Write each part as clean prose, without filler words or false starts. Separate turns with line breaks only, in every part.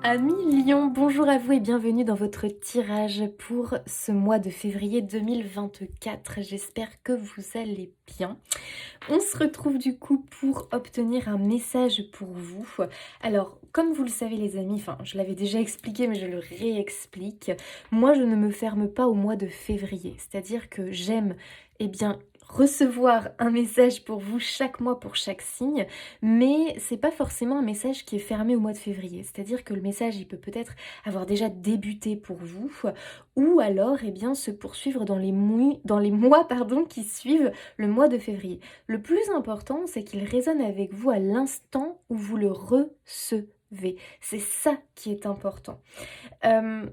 Amis Lion, bonjour à vous et bienvenue dans votre tirage pour ce mois de février 2024. J'espère que vous allez bien. On se retrouve du coup pour obtenir un message pour vous. Alors, comme vous le savez les amis, enfin je l'avais déjà expliqué mais je le réexplique, moi je ne me ferme pas au mois de février. C'est-à-dire que j'aime, eh bien, recevoir un message pour vous chaque mois pour chaque signe, mais c'est pas forcément un message qui est fermé au mois de février. C'est-à-dire que le message il peut peut-être avoir déjà débuté pour vous, ou alors eh bien se poursuivre dans les mois pardon, qui suivent le mois de février. Le plus important, c'est qu'il résonne avec vous à l'instant où vous le recevez. C'est ça qui est important. Euh,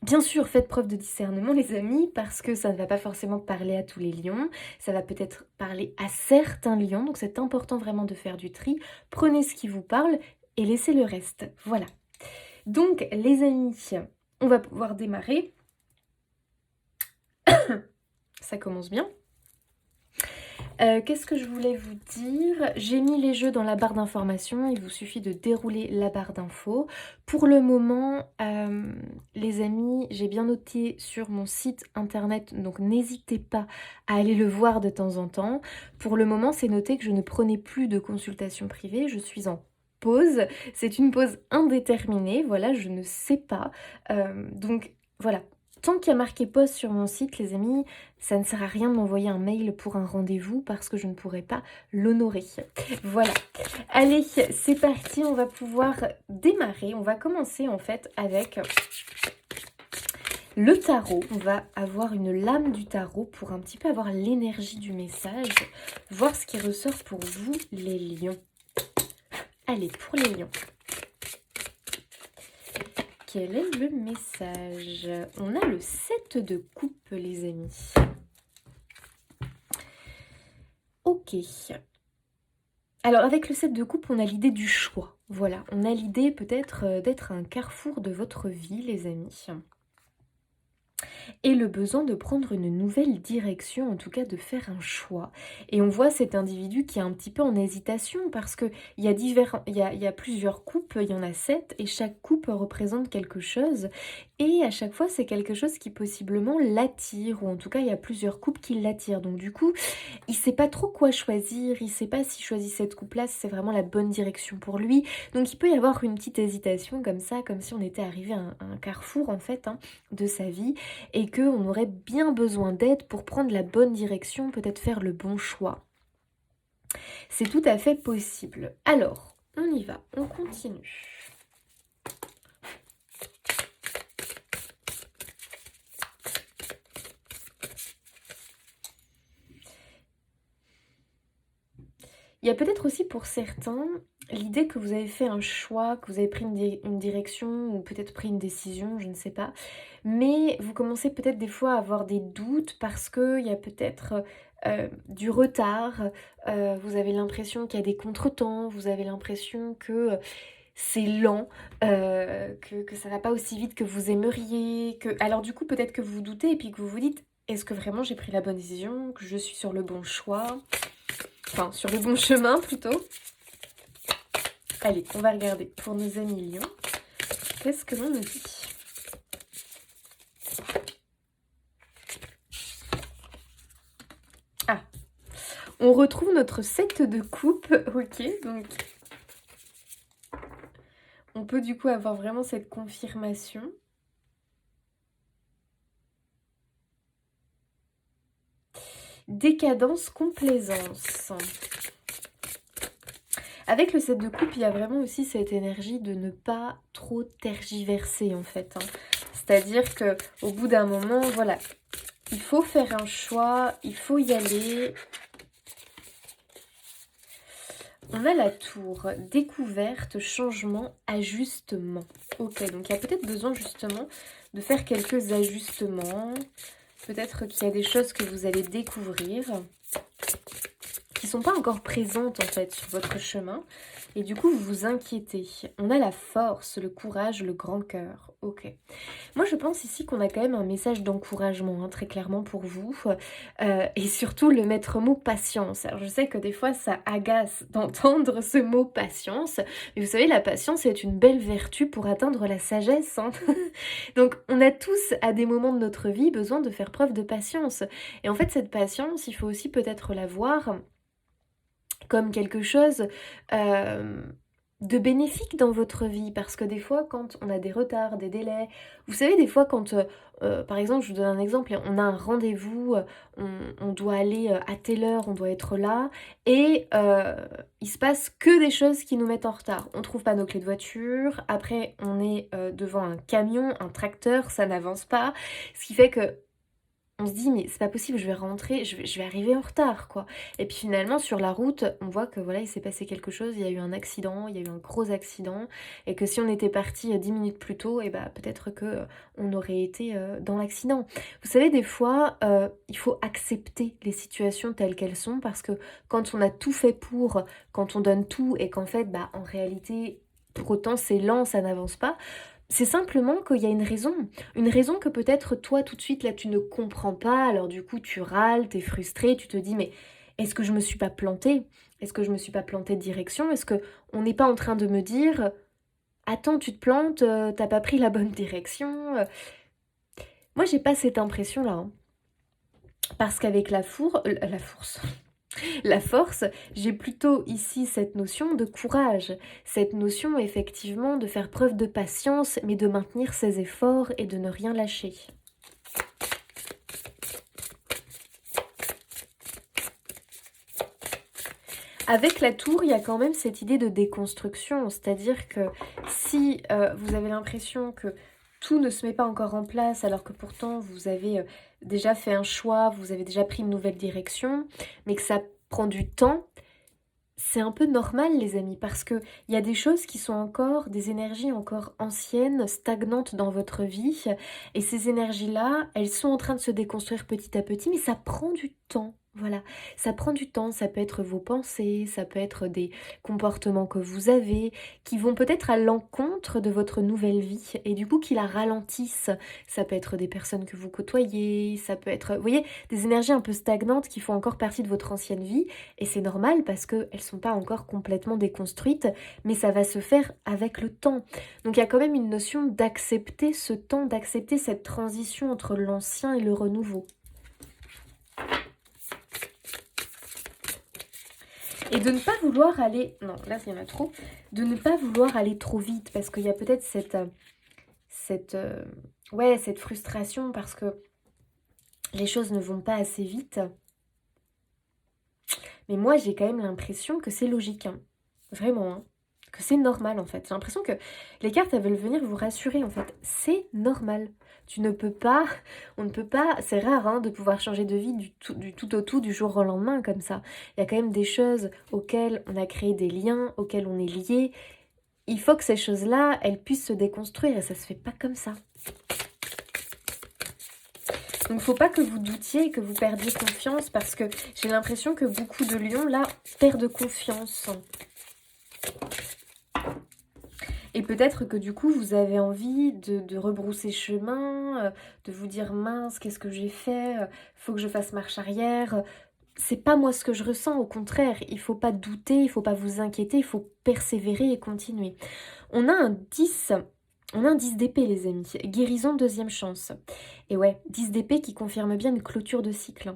Bien sûr, faites preuve de discernement les amis, parce que ça ne va pas forcément parler à tous les lions, ça va peut-être parler à certains lions, donc c'est important vraiment de faire du tri. Prenez ce qui vous parle et laissez le reste. Voilà. Donc les amis, on va pouvoir démarrer. Ça commence bien. Qu'est-ce que je voulais vous dire? J'ai mis les jeux dans la barre d'information, il vous suffit de dérouler la barre d'infos. Pour le moment, les amis, j'ai bien noté sur mon site internet, donc n'hésitez pas à aller le voir de temps en temps. Pour le moment, c'est noté que je ne prenais plus de consultation privée, je suis en pause. C'est une pause indéterminée, voilà, je ne sais pas. Donc voilà. Tant qu'il y a marqué pause sur mon site, les amis, ça ne sert à rien de m'envoyer un mail pour un rendez-vous parce que je ne pourrai pas l'honorer. Voilà. Allez, c'est parti, on va pouvoir démarrer. On va commencer en fait avec le tarot. On va avoir une lame du tarot pour un petit peu avoir l'énergie du message, voir ce qui ressort pour vous les lions. Allez, pour les lions. Quel est le message? On a le 7 de coupe, les amis. Ok. Alors, avec le 7 de coupe, on a l'idée du choix. Voilà, on a l'idée peut-être d'être un carrefour de votre vie, les amis. Et le besoin de prendre une nouvelle direction, en tout cas de faire un choix. Et on voit cet individu qui est un petit peu en hésitation parce qu'il y a plusieurs coupes, il y en a 7 et chaque coupe représente quelque chose. Et à chaque fois, c'est quelque chose qui possiblement l'attire, ou en tout cas, il y a plusieurs coupes qui l'attirent. Donc du coup, il sait pas trop quoi choisir, il sait pas s'il choisit cette coupe-là, si c'est vraiment la bonne direction pour lui. Donc il peut y avoir une petite hésitation comme ça, comme si on était arrivé à un carrefour en fait de sa vie et qu'on aurait bien besoin d'aide pour prendre la bonne direction, peut-être faire le bon choix. C'est tout à fait possible. Alors, on y va, on continue. Il y a peut-être aussi pour certains l'idée que vous avez fait un choix, que vous avez pris une direction ou peut-être pris une décision, je ne sais pas. Mais vous commencez peut-être des fois à avoir des doutes parce qu'il y a peut-être du retard. Vous avez l'impression qu'il y a des contretemps, vous avez l'impression que c'est lent, que ça va pas aussi vite que vous aimeriez. Alors du coup peut-être que vous vous doutez et puis que vous vous dites est-ce que vraiment j'ai pris la bonne décision, que je suis sur le bon choix? Enfin, sur le bon chemin plutôt. Allez, on va regarder pour nos amis lions. Qu'est-ce que l'on nous dit? Ah, on retrouve notre 7 de coupe. Ok, donc on peut du coup avoir vraiment cette confirmation. Décadence, complaisance. Avec le 7 de coupe, il y a vraiment aussi cette énergie de ne pas trop tergiverser en fait. C'est-à-dire qu'au bout d'un moment, voilà, il faut faire un choix, il faut y aller. On a la tour, découverte, changement, ajustement. Ok, donc il y a peut-être besoin justement de faire quelques ajustements. Peut-être qu'il y a des choses que vous allez découvrir. qui sont pas encore présentes en fait sur votre chemin. Et du coup, vous vous inquiétez. On a la force, le courage, le grand cœur. Ok. Moi, je pense ici qu'on a quand même un message d'encouragement, hein, très clairement pour vous. Et surtout, le maître mot patience. Alors, je sais que des fois, ça agace d'entendre ce mot patience. Mais vous savez, la patience est une belle vertu pour atteindre la sagesse, hein. Donc, on a tous, à des moments de notre vie, besoin de faire preuve de patience. Et en fait, cette patience, il faut aussi peut-être la voir comme quelque chose euh, de bénéfique dans votre vie. Parce que des fois, quand on a des retards, des délais, vous savez, des fois, quand, par exemple, je vous donne un exemple, on a un rendez-vous, on doit aller à telle heure, on doit être là, et il se passe que des choses qui nous mettent en retard. On trouve pas nos clés de voiture, après, on est devant un camion, un tracteur, ça n'avance pas, ce qui fait que on se dit mais c'est pas possible, je vais rentrer, je vais arriver en retard quoi. Et puis finalement sur la route, on voit que voilà, il s'est passé quelque chose, il y a eu un accident, il y a eu un gros accident, et que si on était parti 10 minutes plus tôt, et bah peut-être que on aurait été dans l'accident. Vous savez, des fois, il faut accepter les situations telles qu'elles sont, parce que quand on a tout fait pour, quand on donne tout, et qu'en fait, bah en réalité, pour autant c'est lent, ça n'avance pas, c'est simplement qu'il y a une raison que peut-être toi tout de suite là tu ne comprends pas, alors du coup tu râles, t'es frustré, tu te dis mais est-ce que je me suis pas plantée? Est-ce que je me suis pas plantée de direction? Est-ce que on n'est pas en train de me dire attends tu te plantes, t'as pas pris la bonne direction? Moi j'ai pas cette impression là, hein. Parce qu'avec la force, la force, j'ai plutôt ici cette notion de courage, cette notion effectivement de faire preuve de patience, mais de maintenir ses efforts et de ne rien lâcher. Avec la tour, il y a quand même cette idée de déconstruction, c'est-à-dire que si vous avez l'impression que tout ne se met pas encore en place, alors que pourtant vous avez déjà fait un choix, vous avez déjà pris une nouvelle direction, mais que ça prend du temps, c'est un peu normal les amis, parce que il y a des choses qui sont encore, des énergies encore anciennes, stagnantes dans votre vie, et ces énergies-là, elles sont en train de se déconstruire petit à petit, mais ça prend du temps. Voilà, ça prend du temps, ça peut être vos pensées, ça peut être des comportements que vous avez, qui vont peut-être à l'encontre de votre nouvelle vie, et du coup qui la ralentissent. Ça peut être des personnes que vous côtoyez, ça peut être, vous voyez, des énergies un peu stagnantes qui font encore partie de votre ancienne vie, et c'est normal parce qu'elles ne sont pas encore complètement déconstruites, mais ça va se faire avec le temps. Donc il y a quand même une notion d'accepter ce temps, d'accepter cette transition entre l'ancien et le renouveau. Et de ne pas vouloir aller... Non, là, il y en a trop. De ne pas vouloir aller trop vite, parce qu'il y a peut-être cette, ouais, cette frustration, parce que les choses ne vont pas assez vite. Mais moi, j'ai quand même l'impression que c'est logique, hein. Vraiment, hein. Que c'est normal, en fait. J'ai l'impression que les cartes, elles veulent venir vous rassurer, en fait. C'est normal. Tu ne peux pas, on ne peut pas, c'est rare, hein, de pouvoir changer de vie du tout au tout, du jour au lendemain, comme ça. Il y a quand même des choses auxquelles on a créé des liens, auxquelles on est lié. Il faut que ces choses-là, elles puissent se déconstruire, et ça se fait pas comme ça. Donc, il ne faut pas que vous doutiez, que vous perdiez confiance, parce que j'ai l'impression que beaucoup de lions, là, perdent confiance. Et peut-être que du coup, vous avez envie de rebrousser chemin, de vous dire mince, qu'est-ce que j'ai fait? Faut que je fasse marche arrière. C'est pas moi ce que je ressens, au contraire. Il faut pas douter, il faut pas vous inquiéter, il faut persévérer et continuer. On a un 10. On a un 10 d'épée, les amis. Guérison, deuxième chance. Et ouais, 10 d'épée qui confirme bien une clôture de cycle.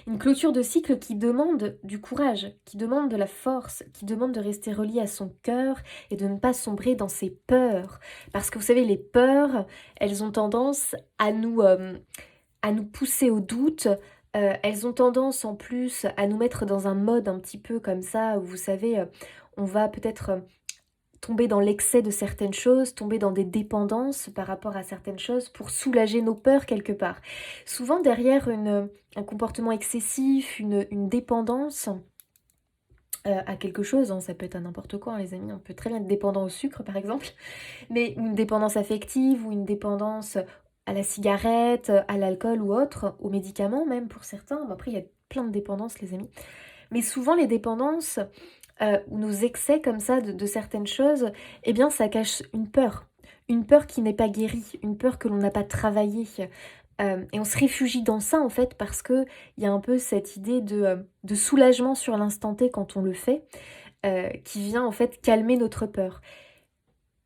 Une clôture de cycle qui demande du courage, qui demande de la force, qui demande de rester relié à son cœur et de ne pas sombrer dans ses peurs. Parce que vous savez, les peurs, elles ont tendance à nous pousser au doute. Elles ont tendance en plus à nous mettre dans un mode un petit peu comme ça, où vous savez, on va peut-être tomber dans l'excès de certaines choses, tomber dans des dépendances par rapport à certaines choses pour soulager nos peurs quelque part. Souvent derrière un comportement excessif, une dépendance à quelque chose, hein, ça peut être à n'importe quoi, hein, les amis, on peut très bien être dépendant au sucre par exemple, mais une dépendance affective ou une dépendance à la cigarette, à l'alcool ou autre, aux médicaments même pour certains. Bon, après, il y a plein de dépendances, les amis. Mais souvent, les dépendances ou nos excès comme ça de certaines choses, eh bien, ça cache une peur. Une peur qui n'est pas guérie, une peur que l'on n'a pas travaillée. Et on se réfugie dans ça, en fait, parce qu'il y a un peu cette idée de soulagement sur l'instant T quand on le fait, qui vient, en fait, calmer notre peur.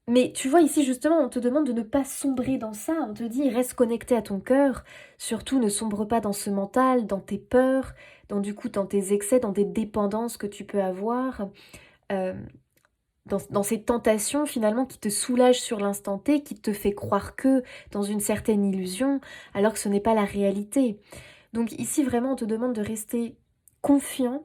Mais tu vois, ici, justement, on te demande de ne pas sombrer dans ça. On te dit, reste connecté à ton cœur. Surtout, ne sombre pas dans ce mental, dans tes peurs, du coup, dans tes excès, dans des dépendances que tu peux avoir. Euh, dans ces tentations, finalement, qui te soulagent sur l'instant T, qui te fait croire que dans une certaine illusion, alors que ce n'est pas la réalité. Donc ici, vraiment, on te demande de rester confiant,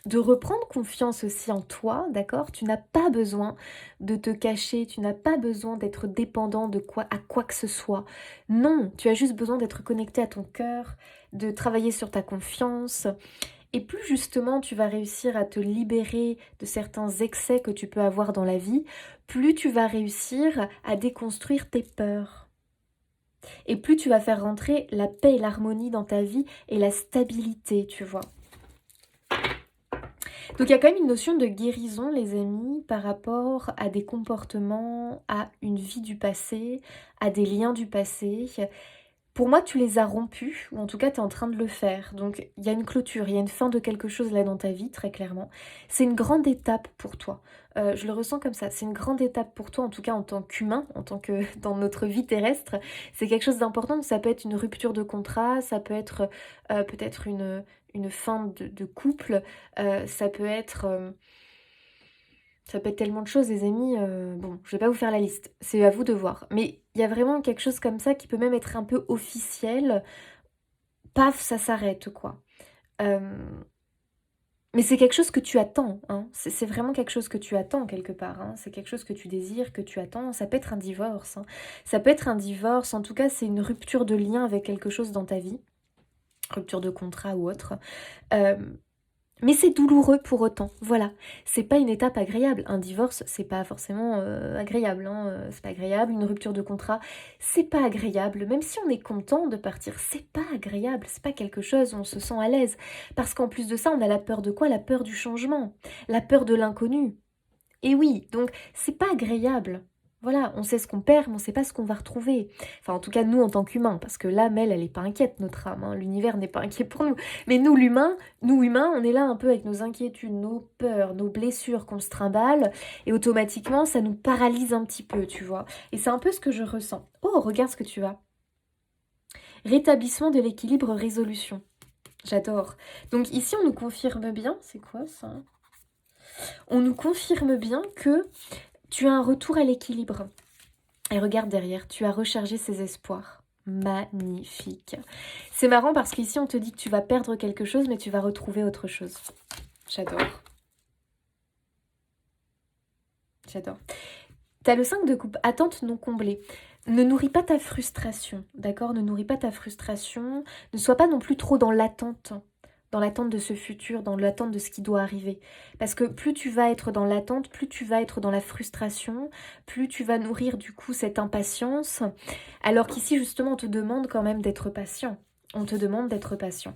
de reprendre confiance aussi en toi, d'accord? Tu n'as pas besoin de te cacher, tu n'as pas besoin d'être dépendant de quoi à quoi que ce soit. Non, tu as juste besoin d'être connecté à ton cœur, de travailler sur ta confiance. Et plus justement tu vas réussir à te libérer de certains excès que tu peux avoir dans la vie, plus tu vas réussir à déconstruire tes peurs. Et plus tu vas faire rentrer la paix et l'harmonie dans ta vie et la stabilité, tu vois. Donc il y a quand même une notion de guérison, les amis, par rapport à des comportements, à une vie du passé, à des liens du passé. Pour moi, tu les as rompus, ou en tout cas, tu es en train de le faire. Donc, il y a une clôture, il y a une fin de quelque chose là dans ta vie, très clairement. C'est une grande étape pour toi. Je le ressens comme ça. C'est une grande étape pour toi, en tout cas en tant qu'humain, en tant que dans notre vie terrestre. C'est quelque chose d'important. Ça peut être une rupture de contrat, ça peut être peut-être une fin de couple, ça peut être... ça peut être tellement de choses, les amis. Bon, je vais pas vous faire la liste. C'est à vous de voir. Mais il y a vraiment quelque chose comme ça qui peut même être un peu officiel. Paf, ça s'arrête, quoi. Euh, mais c'est quelque chose que tu attends, hein. C'est vraiment quelque chose que tu attends quelque part, hein. C'est quelque chose que tu désires, que tu attends. Ça peut être un divorce, hein. Ça peut être un divorce. En tout cas, c'est une rupture de lien avec quelque chose dans ta vie. Rupture de contrat ou autre. Euh, Mais c'est douloureux pour autant, voilà. C'est pas une étape agréable. Un divorce, c'est pas forcément agréable, hein. C'est pas agréable. Une rupture de contrat, c'est pas agréable. Même si on est content de partir, c'est pas agréable. C'est pas quelque chose où on se sent à l'aise. Parce qu'en plus de ça, on a la peur de quoi? La peur du changement, la peur de l'inconnu. Et oui, donc c'est pas agréable. Voilà, on sait ce qu'on perd, mais on sait pas ce qu'on va retrouver. Enfin, en tout cas, nous en tant qu'humains, parce que l'âme, elle est pas inquiète, notre âme, hein. L'univers n'est pas inquiet pour nous. Mais nous, nous humains, on est là un peu avec nos inquiétudes, nos peurs, nos blessures qu'on se trimballe, et automatiquement, ça nous paralyse un petit peu, tu vois. Et c'est un peu ce que je ressens. Oh, regarde ce que tu as. Rétablissement de l'équilibre, résolution. J'adore. Donc ici, on nous confirme bien, c'est quoi ça? On nous confirme bien que tu as un retour à l'équilibre. Et regarde derrière, tu as rechargé ses espoirs. Magnifique. C'est marrant parce qu'ici, on te dit que tu vas perdre quelque chose, mais tu vas retrouver autre chose. J'adore. J'adore. Tu as le 5 de coupe, attente non comblée. Ne nourris pas ta frustration, d'accord? Ne nourris pas ta frustration. Ne sois pas non plus trop dans l'attente de ce futur, dans l'attente de ce qui doit arriver. Parce que plus tu vas être dans l'attente, plus tu vas être dans la frustration, plus tu vas nourrir du coup cette impatience. Alors qu'ici, justement, on te demande quand même d'être patient. On te demande d'être patient.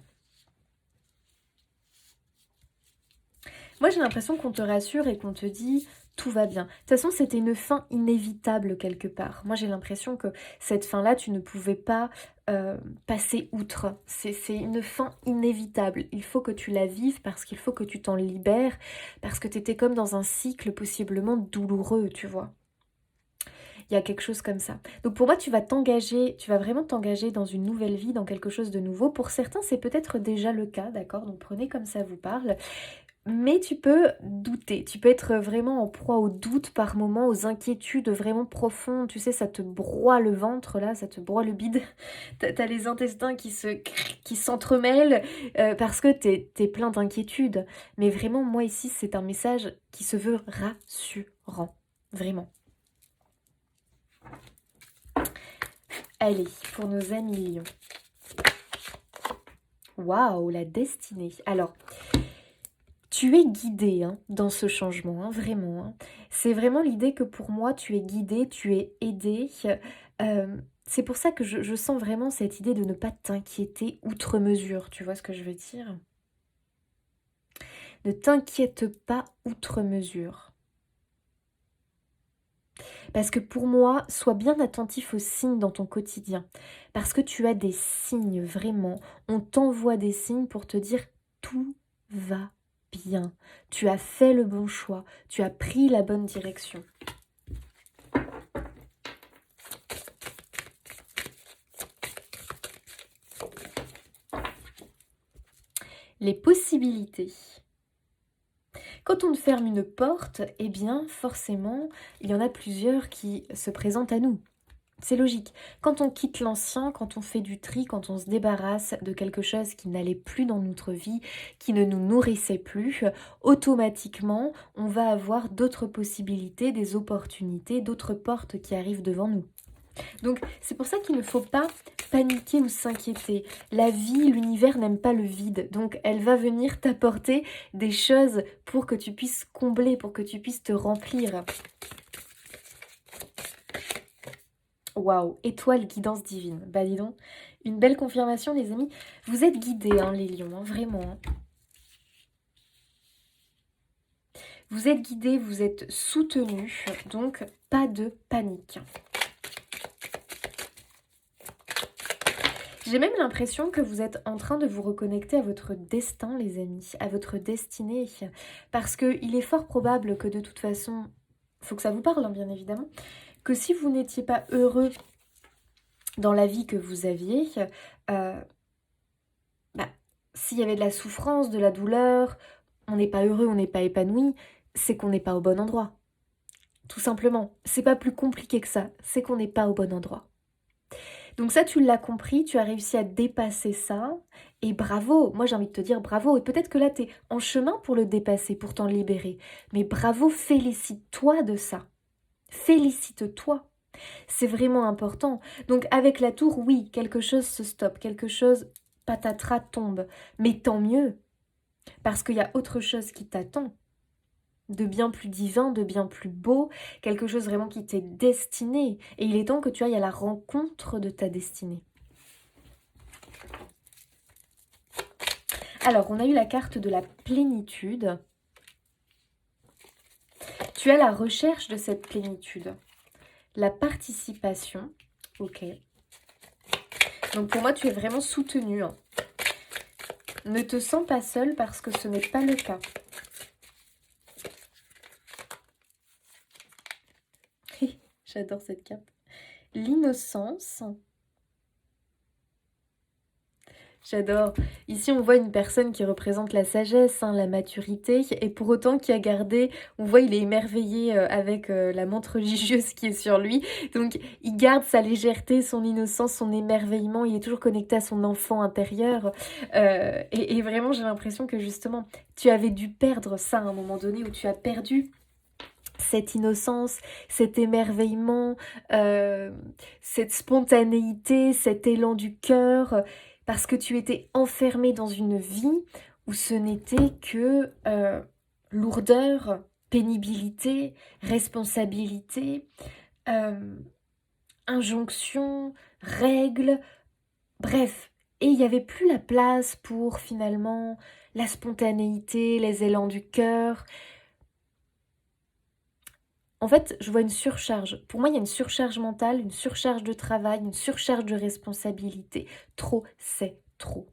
Moi, j'ai l'impression qu'on te rassure et qu'on te dit tout va bien. De toute façon, c'était une fin inévitable quelque part. Moi, j'ai l'impression que cette fin-là, tu ne pouvais pas passer outre. C'est une fin inévitable. Il faut que tu la vives parce qu'il faut que tu t'en libères, parce que tu étais comme dans un cycle possiblement douloureux, tu vois. Il y a quelque chose comme ça. Donc pour moi, tu vas vraiment t'engager dans une nouvelle vie, dans quelque chose de nouveau. Pour certains, c'est peut-être déjà le cas, d'accord? Donc prenez comme ça vous parle. Mais tu peux douter, tu peux être vraiment en proie au doute par moments, aux inquiétudes vraiment profondes, tu sais, ça te broie le ventre là, ça te broie le bide, t'as les intestins qui s'entremêlent parce que t'es plein d'inquiétudes. Mais vraiment, moi ici, c'est un message qui se veut rassurant, vraiment. Allez, pour nos amis lions. Waouh, la destinée. Alors... tu es guidé hein, dans ce changement, hein, vraiment. Hein. C'est vraiment l'idée que pour moi, tu es guidé, tu es aidé. C'est pour ça que je sens vraiment cette idée de ne pas t'inquiéter outre mesure, tu vois ce que je veux dire? Ne t'inquiète pas outre mesure. Parce que pour moi, sois bien attentif aux signes dans ton quotidien. Parce que tu as des signes, vraiment. On t'envoie des signes pour te dire tout va bien. Tu as fait le bon choix. Tu as pris la bonne direction. Les possibilités. Quand on ferme une porte, eh bien forcément, il y en a plusieurs qui se présentent à nous. C'est logique. Quand on quitte l'ancien, quand on fait du tri, quand on se débarrasse de quelque chose qui n'allait plus dans notre vie, qui ne nous nourrissait plus, automatiquement, on va avoir d'autres possibilités, des opportunités, d'autres portes qui arrivent devant nous. Donc c'est pour ça qu'il ne faut pas paniquer ou s'inquiéter. La vie, l'univers n'aime pas le vide. Donc elle va venir t'apporter des choses pour que tu puisses combler, pour que tu puisses te remplir. Waouh, étoile guidance divine. Bah dis donc, une belle confirmation les amis. Vous êtes guidés hein, les lions, hein, vraiment. Hein. Vous êtes guidés, vous êtes soutenus, donc pas de panique. J'ai même l'impression que vous êtes en train de vous reconnecter à votre destin, les amis, à votre destinée. Parce qu'il est fort probable que de toute façon, il faut que ça vous parle, hein, bien évidemment, que si vous n'étiez pas heureux dans la vie que vous aviez, euh, bah, s'il y avait de la souffrance, de la douleur, on n'est pas heureux, on n'est pas épanoui, c'est qu'on n'est pas au bon endroit. Tout simplement. C'est pas plus compliqué que ça, c'est qu'on n'est pas au bon endroit. Donc ça, tu l'as compris, tu as réussi à dépasser ça, et bravo, moi j'ai envie de te dire bravo, et peut-être que là tu es en chemin pour le dépasser, pour t'en libérer, mais bravo, félicite-toi de ça, félicite-toi, c'est vraiment important. Donc avec la tour, oui, quelque chose se stoppe, quelque chose, patatras, tombe, mais tant mieux, parce qu'il y a autre chose qui t'attend, de bien plus divin, de bien plus beau, quelque chose vraiment qui t'est destiné. Et il est temps que tu ailles à la rencontre de ta destinée. Alors, on a eu la carte de la plénitude. Tu as la recherche de cette plénitude. La participation. Ok. Donc pour moi, tu es vraiment soutenu. Hein. Ne te sens pas seul parce que ce n'est pas le cas. J'adore cette carte. L'innocence. J'adore. Ici, on voit une personne qui représente la sagesse, hein, la maturité, et pour autant qui a gardé, on voit, il est émerveillé avec la montre religieuse qui est sur lui. Donc, il garde sa légèreté, son innocence, son émerveillement. Il est toujours connecté à son enfant intérieur. Et vraiment, j'ai l'impression que justement, tu avais dû perdre ça à un moment donné où tu as perdu cette innocence, cet émerveillement, cette spontanéité, cet élan du cœur, parce que tu étais enfermé dans une vie où ce n'était que lourdeur, pénibilité, responsabilité, euh, injonction, règles, bref. Et il n'y avait plus la place pour finalement la spontanéité, les élans du cœur. En fait, je vois une surcharge. Pour moi, il y a une surcharge mentale, une surcharge de travail, une surcharge de responsabilité. Trop, c'est trop.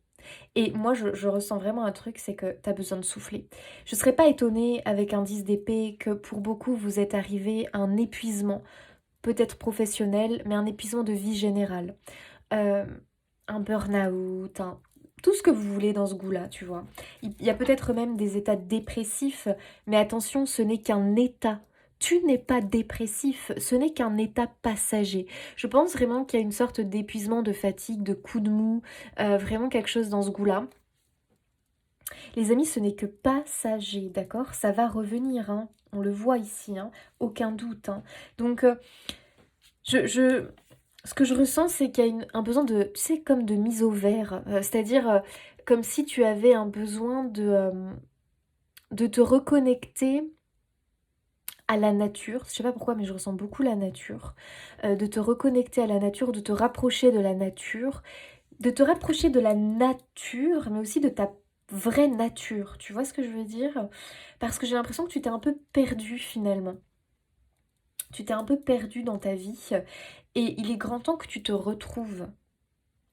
Et moi, je ressens vraiment un truc, c'est que tu as besoin de souffler. Je ne serais pas étonnée avec un 10 d'épée que pour beaucoup, vous êtes arrivé à un épuisement, peut-être professionnel, mais un épuisement de vie générale. Euh, un burn-out, tout ce que vous voulez dans ce goût-là, tu vois. Il y a peut-être même des états dépressifs, mais attention, ce n'est qu'un état. Tu n'es pas dépressif, ce n'est qu'un état passager. Je pense vraiment qu'il y a une sorte d'épuisement, de fatigue, de coup de mou, vraiment quelque chose dans ce goût-là. Les amis, ce n'est que passager, d'accord? Ça va revenir, hein. On le voit ici, hein. Aucun doute. Hein. Donc, ce que je ressens, c'est qu'il y a un besoin de, tu sais, comme de mise au vert. C'est-à-dire, comme si tu avais un besoin de te reconnecter à la nature. Je sais pas pourquoi, mais je ressens beaucoup la nature. De te reconnecter à la nature, de te rapprocher de la nature. De te rapprocher de la nature, mais aussi de ta vraie nature. Tu vois ce que je veux dire? Parce que j'ai l'impression que tu t'es un peu perdu finalement. Tu t'es un peu perdu dans ta vie. Et il est grand temps que tu te retrouves.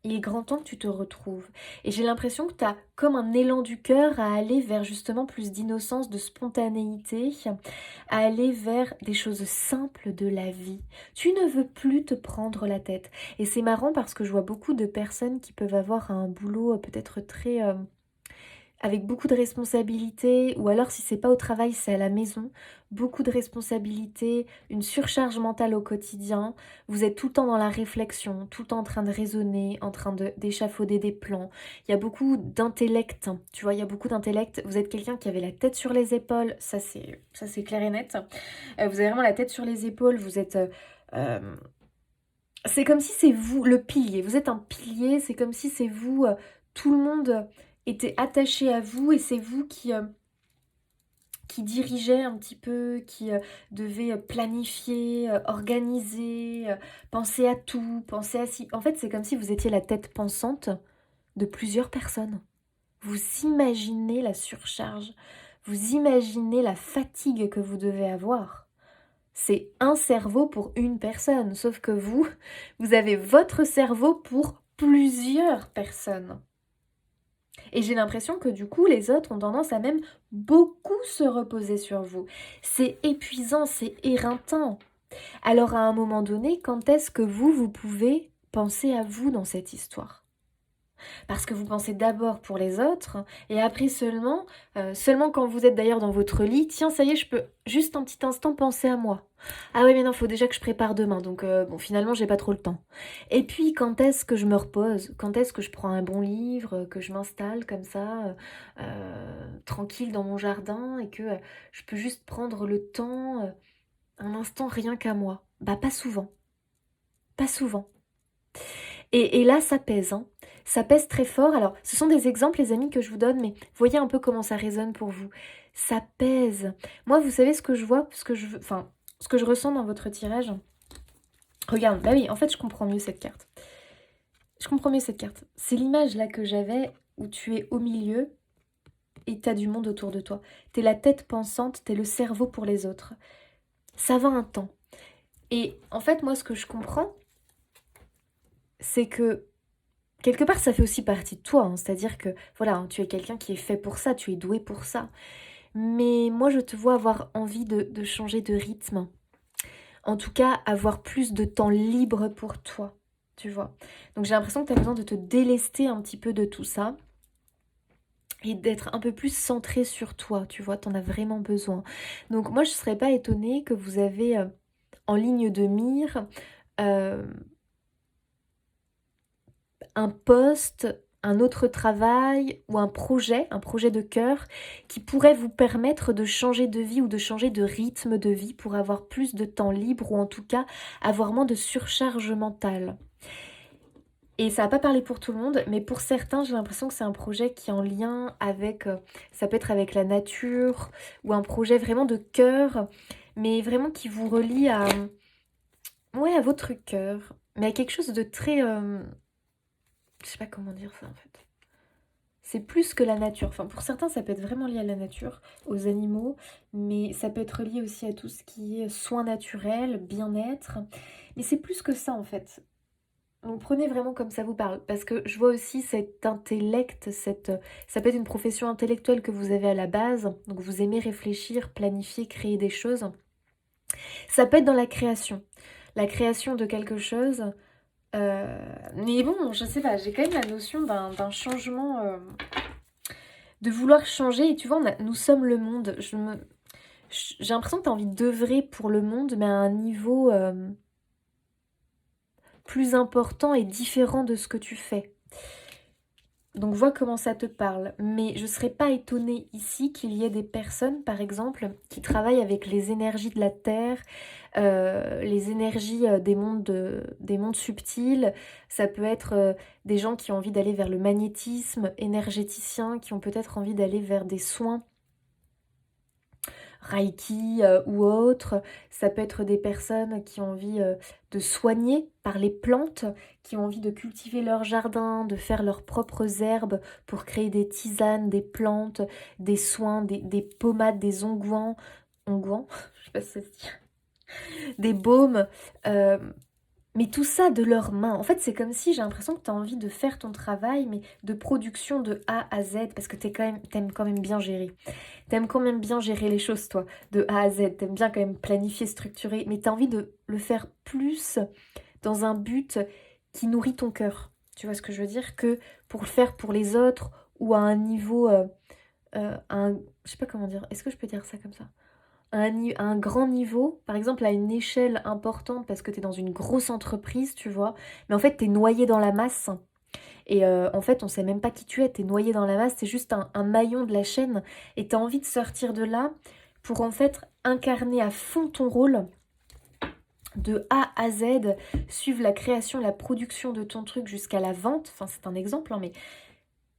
Il est grand temps que tu te retrouves. Et j'ai l'impression que tu as comme un élan du cœur à aller vers justement plus d'innocence, de spontanéité, à aller vers des choses simples de la vie. Tu ne veux plus te prendre la tête. Et c'est marrant parce que je vois beaucoup de personnes qui peuvent avoir un boulot peut-être très avec beaucoup de responsabilités, ou alors si c'est pas au travail, c'est à la maison, beaucoup de responsabilités, une surcharge mentale au quotidien, vous êtes tout le temps dans la réflexion, tout le temps en train de raisonner, en train d'échafauder des plans, il y a beaucoup d'intellect, tu vois, il y a beaucoup d'intellect, vous êtes quelqu'un qui avait la tête sur les épaules, ça c'est clair et net, vous avez vraiment la tête sur les épaules, vous êtes... c'est comme si c'est vous, le pilier, vous êtes un pilier, c'est comme si c'est vous, tout le monde était attaché à vous et c'est vous qui dirigeait un petit peu, qui devait planifier, organiser, penser à tout, penser à si... En fait, c'est comme si vous étiez la tête pensante de plusieurs personnes. Vous imaginez la surcharge, vous imaginez la fatigue que vous devez avoir. C'est un cerveau pour une personne, sauf que vous avez votre cerveau pour plusieurs personnes. Et j'ai l'impression que du coup, les autres ont tendance à même beaucoup se reposer sur vous. C'est épuisant, c'est éreintant. Alors à un moment donné, quand est-ce que vous pouvez penser à vous dans cette histoire? Parce que vous pensez d'abord pour les autres, et après seulement quand vous êtes d'ailleurs dans votre lit, tiens, ça y est, je peux juste un petit instant penser à moi. Ah ouais, mais non, faut déjà que je prépare demain, donc bon, finalement, j'ai pas trop le temps. Et puis, quand est-ce que je me repose? Quand est-ce que je prends un bon livre, que je m'installe comme ça, tranquille dans mon jardin, et que je peux juste prendre le temps, un instant rien qu'à moi? Bah, pas souvent. Pas souvent. Et là, ça pèse, hein. Ça pèse très fort. Alors, ce sont des exemples, les amis, que je vous donne, mais voyez un peu comment ça résonne pour vous. Ça pèse. Moi, vous savez ce que je vois, ce que je ressens dans votre tirage. Regarde, bah oui, en fait, je comprends mieux cette carte. Je comprends mieux cette carte. C'est l'image là que j'avais où tu es au milieu et t'as du monde autour de toi. T'es la tête pensante, t'es le cerveau pour les autres. Ça va un temps. Et en fait, moi, ce que je comprends, c'est que quelque part, ça fait aussi partie de toi, hein. C'est-à-dire que, voilà, hein, tu es quelqu'un qui est fait pour ça, tu es doué pour ça. Mais moi, je te vois avoir envie de changer de rythme. En tout cas, avoir plus de temps libre pour toi, tu vois. Donc, j'ai l'impression que tu as besoin de te délester un petit peu de tout ça et d'être un peu plus centré sur toi, tu vois. Tu en as vraiment besoin. Donc, moi, je ne serais pas étonnée que vous avez en ligne de mire... un poste, un autre travail ou un projet de cœur qui pourrait vous permettre de changer de vie ou de changer de rythme de vie pour avoir plus de temps libre ou en tout cas avoir moins de surcharge mentale. Et ça va pas parler pour tout le monde, mais pour certains, j'ai l'impression que c'est un projet qui est en lien avec, ça peut être avec la nature ou un projet vraiment de cœur, mais vraiment qui vous relie à, ouais, à votre cœur, mais à quelque chose de très, je sais pas comment dire ça en fait. C'est plus que la nature. Enfin, pour certains, ça peut être vraiment lié à la nature, aux animaux, mais ça peut être lié aussi à tout ce qui est soins naturels, bien-être. Mais c'est plus que ça, en fait. Donc prenez vraiment comme ça vous parle, parce que je vois aussi cet intellect, ça peut être une profession intellectuelle que vous avez à la base, donc vous aimez réfléchir, planifier, créer des choses. Ça peut être dans la création de quelque chose. Mais bon, je sais pas, j'ai quand même la notion d'un changement, de vouloir changer. Et tu vois, nous sommes le monde. J'ai l'impression que tu as envie d'œuvrer pour le monde, mais à un niveau plus important et différent de ce que tu fais. Donc vois comment ça te parle. Mais je ne serais pas étonnée ici qu'il y ait des personnes, par exemple, qui travaillent avec les énergies de la Terre, les énergies des mondes subtils. Ça peut être des gens qui ont envie d'aller vers le magnétisme énergéticien, qui ont peut-être envie d'aller vers des soins Reiki ou autre. Ça peut être des personnes qui ont envie de soigner par les plantes, qui ont envie de cultiver leur jardin, de faire leurs propres herbes pour créer des tisanes, des plantes, des soins, des pommades, des onguents. Onguents, je sais pas si ça se dit. Des baumes. euh, mais tout ça de leurs mains. En fait, c'est comme si j'ai l'impression que tu as envie de faire ton travail, mais de production de A à Z, parce que t'aimes quand même bien gérer. T'aimes quand même bien gérer les choses, toi, de A à Z. T'aimes bien quand même planifier, structurer, mais t'as envie de le faire plus dans un but qui nourrit ton cœur. Tu vois ce que je veux dire? Que pour le faire pour les autres ou à un niveau... je sais pas comment dire. Est-ce que je peux dire ça comme ça? À un grand niveau, par exemple à une échelle importante parce que tu es dans une grosse entreprise, tu vois, mais en fait tu es noyé dans la masse et en fait on sait même pas qui tu es, tu es noyé dans la masse, c'est juste un maillon de la chaîne et tu as envie de sortir de là pour en fait incarner à fond ton rôle de A à Z, suivre la création, la production de ton truc jusqu'à la vente, enfin c'est un exemple, hein, mais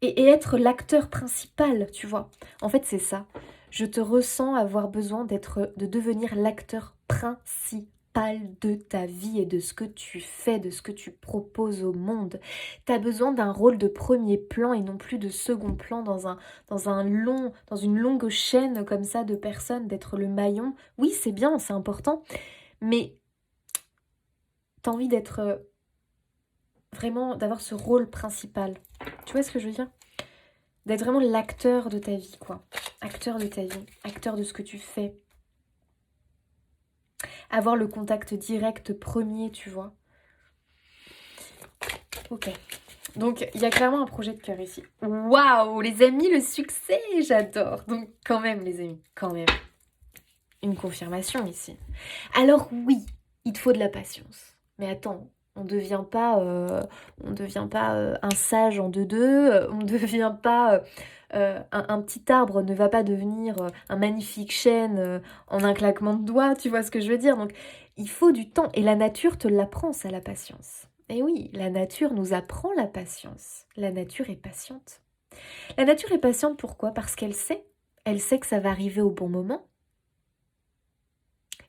et être l'acteur principal, tu vois. En fait, c'est ça. Je te ressens avoir besoin de devenir l'acteur principal de ta vie et de ce que tu fais, de ce que tu proposes au monde. Tu as besoin d'un rôle de premier plan et non plus de second plan dans une longue chaîne comme ça de personnes, d'être le maillon. Oui, c'est bien, c'est important, mais tu as envie d'être vraiment, d'avoir ce rôle principal. Tu vois ce que je veux dire? D'être vraiment l'acteur de ta vie, quoi. Acteur de ta vie, acteur de ce que tu fais. Avoir le contact direct premier, tu vois. Ok. Donc, il y a clairement un projet de cœur ici. Waouh, les amis, le succès, j'adore. Donc, quand même, les amis, quand même. Une confirmation ici. Alors oui, il te faut de la patience. Mais attends, on devient pas un sage en deux-deux, on ne devient pas un petit arbre ne va pas devenir un magnifique chêne en un claquement de doigts, tu vois ce que je veux dire? Donc il faut du temps et la nature te l'apprend ça, la patience. Et oui, la nature nous apprend la patience. La nature est patiente. La nature est patiente pourquoi? Parce qu'elle sait. Elle sait que ça va arriver au bon moment.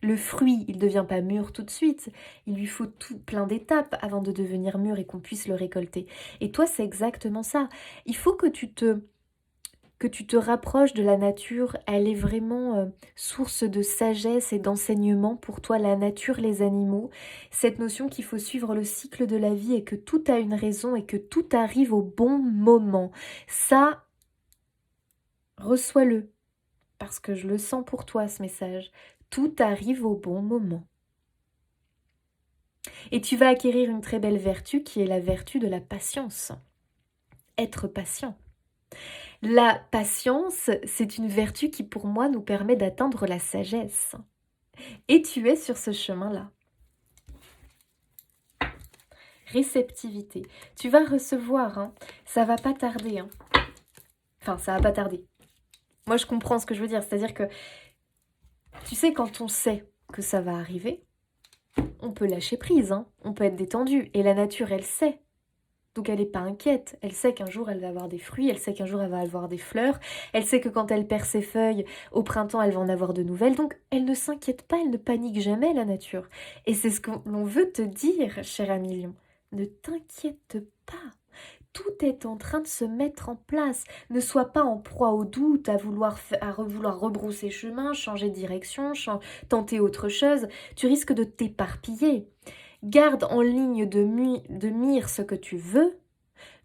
Le fruit, il ne devient pas mûr tout de suite. Il lui faut tout plein d'étapes avant de devenir mûr et qu'on puisse le récolter. Et toi, c'est exactement ça. Il faut que tu te rapproches de la nature. Elle est vraiment source de sagesse et d'enseignement pour toi, la nature, les animaux. Cette notion qu'il faut suivre le cycle de la vie et que tout a une raison et que tout arrive au bon moment. Ça, reçois-le. Parce que je le sens pour toi, ce message. Tout arrive au bon moment. Et tu vas acquérir une très belle vertu qui est la vertu de la patience. Être patient. La patience, c'est une vertu qui pour moi nous permet d'atteindre la sagesse. Et tu es sur ce chemin-là. Réceptivité. Tu vas recevoir, hein. Ça va pas tarder. Hein. Enfin, ça va pas tarder. Moi, je comprends ce que je veux dire. C'est-à-dire que, tu sais, quand on sait que ça va arriver, on peut lâcher prise, hein. On peut être détendu. Et la nature, elle sait. Donc elle n'est pas inquiète, elle sait qu'un jour elle va avoir des fruits, elle sait qu'un jour elle va avoir des fleurs, elle sait que quand elle perd ses feuilles, au printemps elle va en avoir de nouvelles, donc elle ne s'inquiète pas, elle ne panique jamais la nature. Et c'est ce que l'on veut te dire, cher ami lion, ne t'inquiète pas. Tout est en train de se mettre en place. Ne sois pas en proie au doute, à vouloir rebrousser chemin, changer de direction, tenter autre chose. Tu risques de t'éparpiller. Garde en ligne de mire ce que tu veux.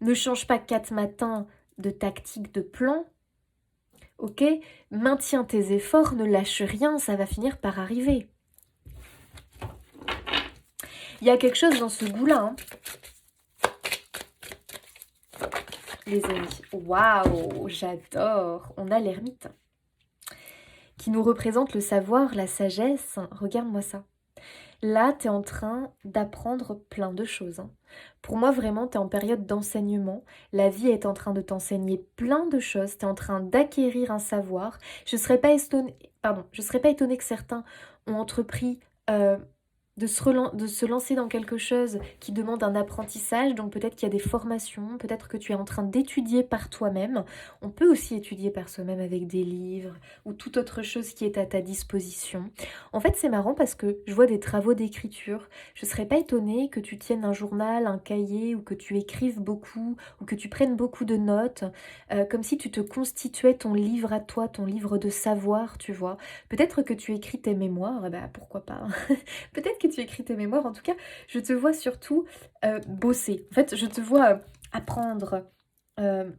Ne change pas 4 matins de tactique, de plan. Ok? Maintiens tes efforts, ne lâche rien, ça va finir par arriver. Il y a quelque chose dans ce goût-là. Hein. Les amis. Waouh, j'adore. On a l'ermite qui nous représente le savoir, la sagesse. Regarde-moi ça. Là, tu es en train d'apprendre plein de choses. Hein. Pour moi, vraiment, tu es en période d'enseignement. La vie est en train de t'enseigner plein de choses. Tu es en train d'acquérir un savoir. Je ne serais pas étonnée que certains ont entrepris de se lancer dans quelque chose qui demande un apprentissage, donc peut-être qu'il y a des formations, peut-être que tu es en train d'étudier par toi-même. On peut aussi étudier par soi-même avec des livres ou toute autre chose qui est à ta disposition. En fait, c'est marrant parce que je vois des travaux d'écriture. Je ne serais pas étonnée que tu tiennes un journal, un cahier, ou que tu écrives beaucoup, ou que tu prennes beaucoup de notes, comme si tu te constituais ton livre à toi, ton livre de savoir, tu vois. Peut-être que tu écris tes mémoires, bah pourquoi pas, hein. Peut-être que tu écris tes mémoires, en tout cas, je te vois surtout bosser. En fait, je te vois apprendre, euh,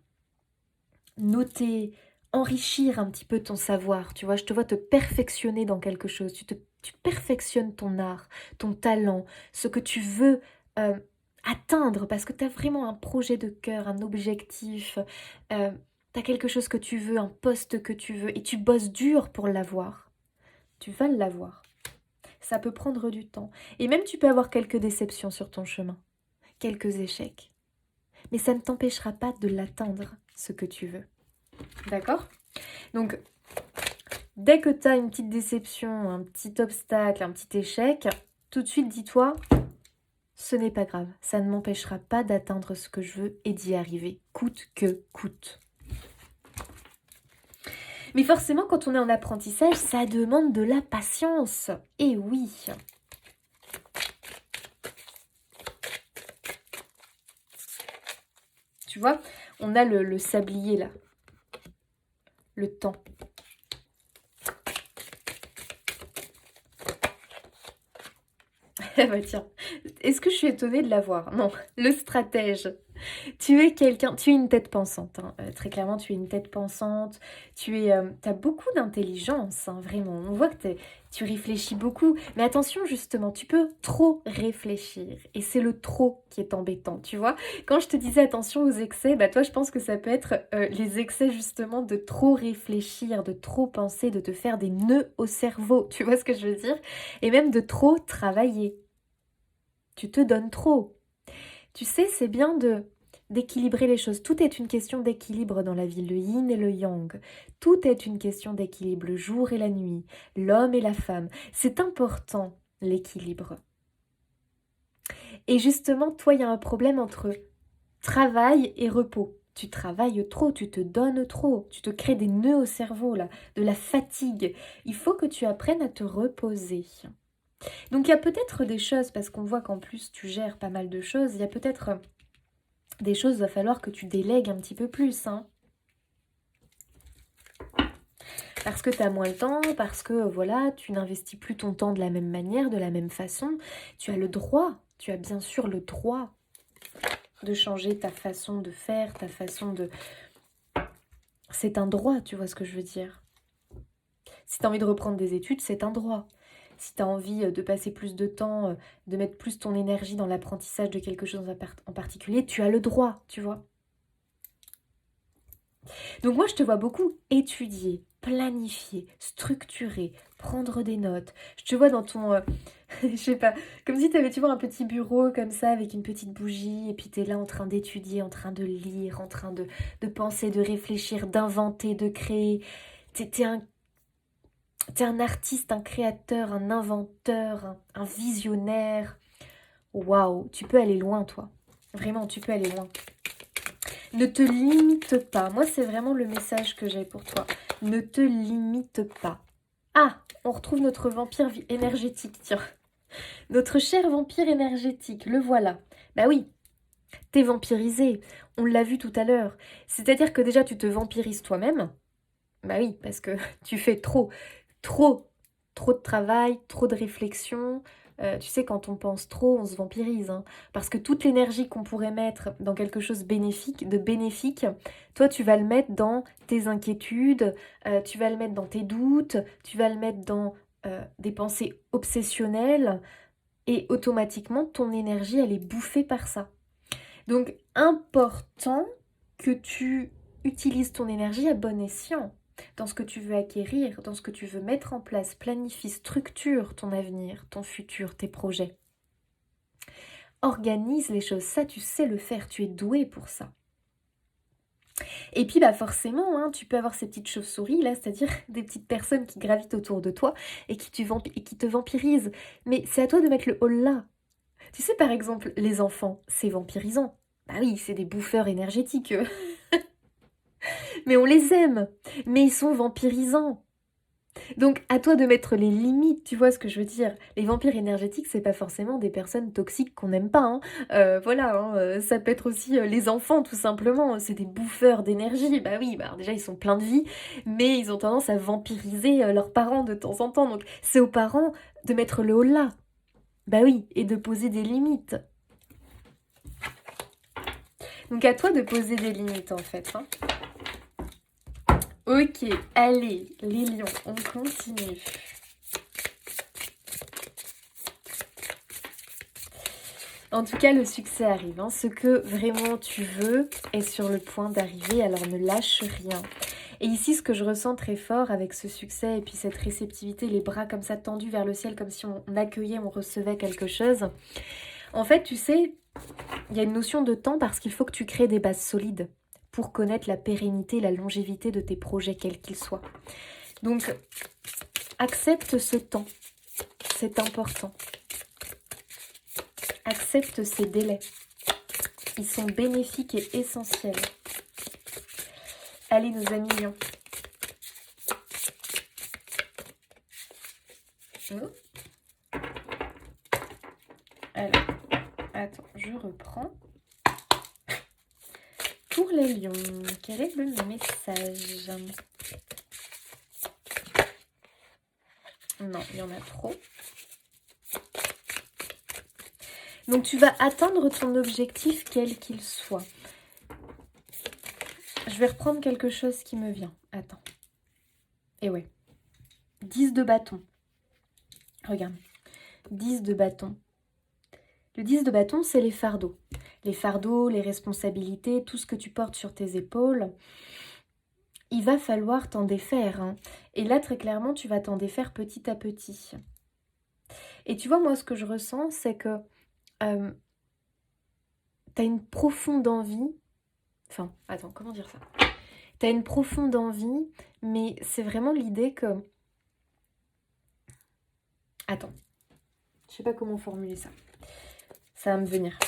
noter, enrichir un petit peu ton savoir, tu vois. Je te vois te perfectionner dans quelque chose. Tu perfectionnes ton art, ton talent, ce que tu veux euh, atteindre, parce que tu as vraiment un projet de cœur, un objectif, tu as quelque chose que tu veux, un poste que tu veux, et tu bosses dur pour l'avoir. Tu vas l'avoir. Ça peut prendre du temps. Et même tu peux avoir quelques déceptions sur ton chemin, quelques échecs. Mais ça ne t'empêchera pas de l'atteindre, ce que tu veux. D'accord? Donc, dès que tu as une petite déception, un petit obstacle, un petit échec, tout de suite dis-toi, ce n'est pas grave. Ça ne m'empêchera pas d'atteindre ce que je veux et d'y arriver, coûte que coûte. Mais forcément, quand on est en apprentissage, ça demande de la patience. Et oui. Tu vois, on a le sablier là, le temps. Ah bah tiens, est-ce que je suis étonnée de l'avoir? Non, le stratège. Tu es quelqu'un, tu es une tête pensante, hein. Très clairement, tu es une tête pensante, t'as beaucoup d'intelligence, hein, vraiment. On voit que tu réfléchis beaucoup, mais attention justement, tu peux trop réfléchir, et c'est le trop qui est embêtant, tu vois. Quand je te disais attention aux excès, bah toi je pense que ça peut être les excès justement de trop réfléchir, de trop penser, de te faire des nœuds au cerveau, tu vois ce que je veux dire? Et même de trop travailler. Tu te donnes trop. Tu sais, c'est bien d'équilibrer les choses. Tout est une question d'équilibre dans la vie, le yin et le yang. Tout est une question d'équilibre, le jour et la nuit, l'homme et la femme. C'est important, l'équilibre. Et justement, toi, il y a un problème entre travail et repos. Tu travailles trop, tu te donnes trop, tu te crées des nœuds au cerveau, là, de la fatigue. Il faut que tu apprennes à te reposer. Donc il y a peut-être des choses, parce qu'on voit qu'en plus tu gères pas mal de choses, il y a peut-être des choses, va falloir que tu délègues un petit peu plus, hein. Parce que tu as moins le temps, parce que voilà, tu n'investis plus ton temps de la même manière, de la même façon. Tu as le droit, tu as bien sûr le droit de changer ta façon de faire, ta façon de... C'est un droit, tu vois ce que je veux dire. Si tu as envie de reprendre des études, c'est un droit. Si tu as envie de passer plus de temps, de mettre plus ton énergie dans l'apprentissage de quelque chose en particulier, tu as le droit, tu vois. Donc moi, je te vois beaucoup étudier, planifier, structurer, prendre des notes. Je te vois dans ton... je sais pas, comme si tu avais, tu vois, un petit bureau comme ça, avec une petite bougie, et puis tu es là en train d'étudier, en train de lire, en train de penser, de réfléchir, d'inventer, de créer. T'es un artiste, un créateur, un inventeur, un visionnaire. Waouh, tu peux aller loin, toi. Vraiment, tu peux aller loin. Ne te limite pas. Moi, c'est vraiment le message que j'ai pour toi. Ne te limite pas. Ah, on retrouve notre vampire énergétique, tiens. Notre cher vampire énergétique, le voilà. Bah oui, t'es vampirisé. On l'a vu tout à l'heure. C'est-à-dire que déjà, tu te vampirises toi-même. Bah oui, parce que tu fais trop, trop de travail, trop de réflexion. Tu sais, quand on pense trop, on se vampirise, hein. Parce que toute l'énergie qu'on pourrait mettre dans quelque chose de bénéfique, toi, tu vas le mettre dans tes inquiétudes, tu vas le mettre dans tes doutes, tu vas le mettre dans des pensées obsessionnelles, et automatiquement, ton énergie, elle est bouffée par ça. Donc, important que tu utilises ton énergie à bon escient dans ce que tu veux acquérir, dans ce que tu veux mettre en place. Planifie, structure ton avenir, ton futur, tes projets. Organise les choses, ça tu sais le faire, tu es doué pour ça. Et puis bah forcément, hein, tu peux avoir ces petites chauves-souris là, c'est-à-dire des petites personnes qui gravitent autour de toi et et qui te vampirisent. Mais c'est à toi de mettre le haut là. Tu sais, par exemple, les enfants, c'est vampirisant. Bah oui, c'est des bouffeurs énergétiques, eux. Mais on les aime. Mais ils sont vampirisants. Donc, à toi de mettre les limites, tu vois ce que je veux dire. Les vampires énergétiques, c'est pas forcément des personnes toxiques qu'on n'aime pas, hein. Voilà, hein, ça peut être aussi les enfants, tout simplement. C'est des bouffeurs d'énergie. Bah oui, bah alors déjà, ils sont pleins de vie, mais ils ont tendance à vampiriser leurs parents de temps en temps. Donc, c'est aux parents de mettre le haut là. Bah oui, et de poser des limites. Donc, à toi de poser des limites, en fait, hein. Ok, allez, les lions, on continue. En tout cas, le succès arrive, hein. Ce que vraiment tu veux est sur le point d'arriver, alors ne lâche rien. Et ici, ce que je ressens très fort avec ce succès et puis cette réceptivité, les bras comme ça tendus vers le ciel, comme si on accueillait, on recevait quelque chose. En fait, tu sais, il y a une notion de temps parce qu'il faut que tu crées des bases solides pour connaître la pérennité et la longévité de tes projets, quels qu'ils soient. Donc, accepte ce temps, c'est important. Accepte ces délais, ils sont bénéfiques et essentiels. Allez, nos amis lions. Alors, attends, je reprends. Pour les lions, quel est le message? Non, il y en a trop. Donc, tu vas atteindre ton objectif, quel qu'il soit. Je vais reprendre quelque chose qui me vient. Attends. Et ouais. 10 de bâton. Regarde. 10 de bâton. Le 10 de bâton, c'est les fardeaux. Les fardeaux, les responsabilités, tout ce que tu portes sur tes épaules. Il va falloir t'en défaire, hein. Et là, très clairement, tu vas t'en défaire petit à petit. Et tu vois, moi, ce que je ressens, c'est que tu as une profonde envie. Enfin, attends, comment dire ça? Tu as une profonde envie, mais c'est vraiment l'idée que... Attends, je sais pas comment formuler ça. Ça va me venir.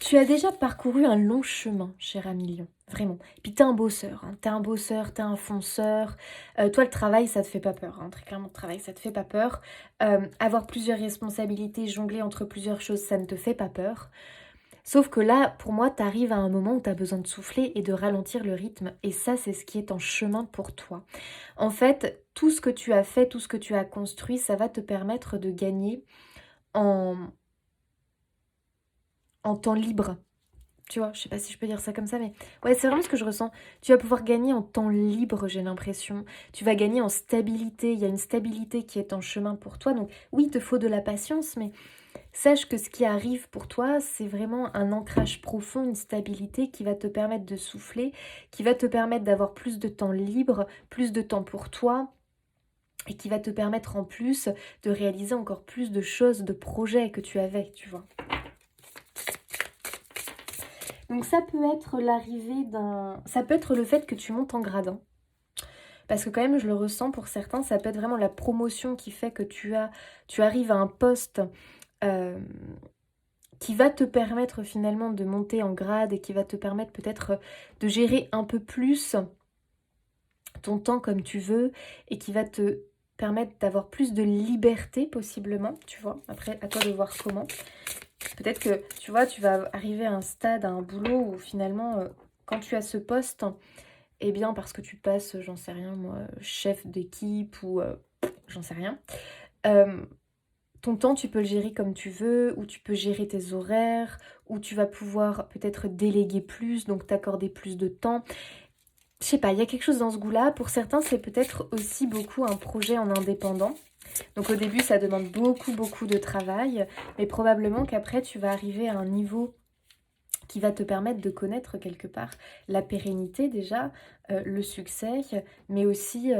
Tu as déjà parcouru un long chemin, cher ami lion, vraiment. Puis t'es un bosseur, hein. T'es un bosseur, t'es un fonceur. Toi, le travail, ça te fait pas peur, hein. Très clairement, le travail, ça te fait pas peur. Avoir plusieurs responsabilités, jongler entre plusieurs choses, ça ne te fait pas peur. Sauf que là, pour moi, t'arrives à un moment où t'as besoin de souffler et de ralentir le rythme. Et ça, c'est ce qui est en chemin pour toi. En fait, tout ce que tu as fait, tout ce que tu as construit, ça va te permettre de gagner en temps libre. Tu vois, je sais pas si je peux dire ça comme ça, mais ouais, c'est vraiment ce que je ressens. Tu vas pouvoir gagner en temps libre, j'ai l'impression. Tu vas gagner en stabilité. Il y a une stabilité qui est en chemin pour toi. Donc oui, il te faut de la patience, mais sache que ce qui arrive pour toi, c'est vraiment un ancrage profond, une stabilité qui va te permettre de souffler, qui va te permettre d'avoir plus de temps libre, plus de temps pour toi, et qui va te permettre en plus de réaliser encore plus de choses, de projets que tu avais, tu vois. Donc ça peut être l'arrivée d'un... Ça peut être le fait que tu montes en gradin. Parce que quand même, je le ressens pour certains, ça peut être vraiment la promotion qui fait que tu arrives à un poste qui va te permettre finalement de monter en grade et qui va te permettre peut-être de gérer un peu plus ton temps comme tu veux et qui va te permettre d'avoir plus de liberté possiblement, tu vois. Après, à toi de voir comment. Peut-être que, tu vois, tu vas arriver à un stade, à un boulot où finalement, quand tu as ce poste, eh bien, parce que tu passes, j'en sais rien, moi, chef d'équipe ou j'en sais rien, ton temps, tu peux le gérer comme tu veux, ou tu peux gérer tes horaires, ou tu vas pouvoir peut-être déléguer plus, donc t'accorder plus de temps. Je sais pas, il y a quelque chose dans ce goût-là. Pour certains, c'est peut-être aussi beaucoup un projet en indépendant. Donc au début, ça demande beaucoup de travail, mais probablement qu'après, tu vas arriver à un niveau qui va te permettre de connaître quelque part la pérennité déjà, le succès, mais aussi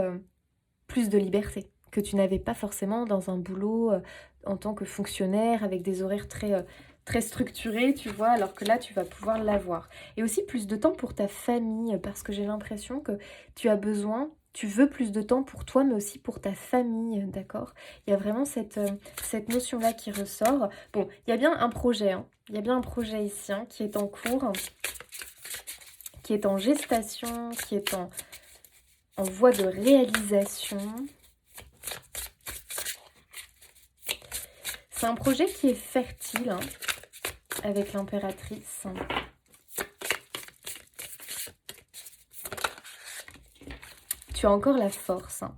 plus de liberté que tu n'avais pas forcément dans un boulot en tant que fonctionnaire avec des horaires très structuré, tu vois, alors que là, tu vas pouvoir l'avoir. Et aussi plus de temps pour ta famille, parce que j'ai l'impression que tu as besoin, tu veux plus de temps pour toi, mais aussi pour ta famille, d'accord? Il y a vraiment cette notion-là qui ressort. Bon, il y a bien un projet, hein. Il y a bien un projet ici, hein, qui est en cours, qui est en gestation, qui est en voie de réalisation. C'est un projet qui est fertile, hein, avec l'impératrice. Tu as encore la force, hein.